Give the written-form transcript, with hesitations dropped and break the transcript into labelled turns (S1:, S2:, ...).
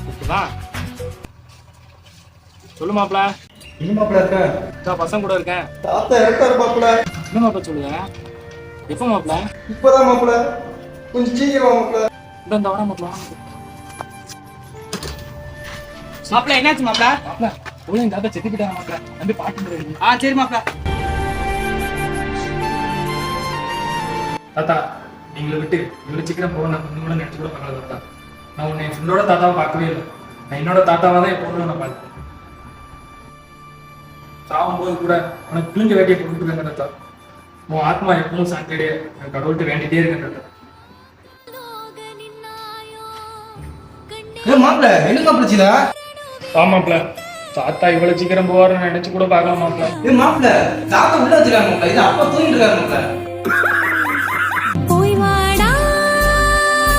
S1: ஓகேவா? சொல்லு மாப்ள.
S2: என்ன மாப்பிள்ள இருக்க?
S1: பசங்க கூட இருக்கேன்.
S2: தாத்தா இறக்காரு மாப்பிள்ள.
S1: என்ன மாப்ள சொல்லுங்க? எப்ப மாப்ள?
S2: இப்பதான் மாப்பிள்ள. கொஞ்சம் சீக்கிரம் மாப்பிள்ள.
S1: இந்த வர மாப்ள.
S3: மாப்பிள்ள என்னாச்சு மாப்பிள்ள?
S1: மாப்ள ஒழுங்கு தாத்தா செத்து போயிட்டாங்க மாப்ள. வந்து பாட்டு.
S3: சரி மாப்பிள்ள.
S1: தாத்தா எங்களை விட்டு இவ்வளவு சீக்கிரம் போக நான் கொஞ்சம் கூட நினைச்சு கூட பார்க்கல தாத்தா. நான் உன்னை என்னோட தாத்தாவை பார்க்கவே இல்லை. நான் என்னோட தாத்தாவை தான் எப்போ நான் பார்த்தேன். சாகும்போது கூட உனக்கு கிழிஞ்ச வேட்டியை கொடுத்துருக்கேன் தாத்தா. உன் ஆத்மா எப்பவும் சாந்தியடைய நான் கடவுள்கிட்ட வேண்டிட்டே இருக்கேன் தாத்தா.
S2: மாப்பிள்ள என்ன மாப்பிள்ளா?
S1: ஆமாப்ல தாத்தா இவ்வளவு சீக்கிரம் போவாருன்னு நினைச்சு கூட பார்க்கலாம் மாப்ள.
S2: மாப்பிள்ள தாத்தா உள்ள வச்சிருக்காங்க மாப்பிள்ள. இது அப்பா தூங்கிட்டு இருக்காரு மாப்பிள்ள.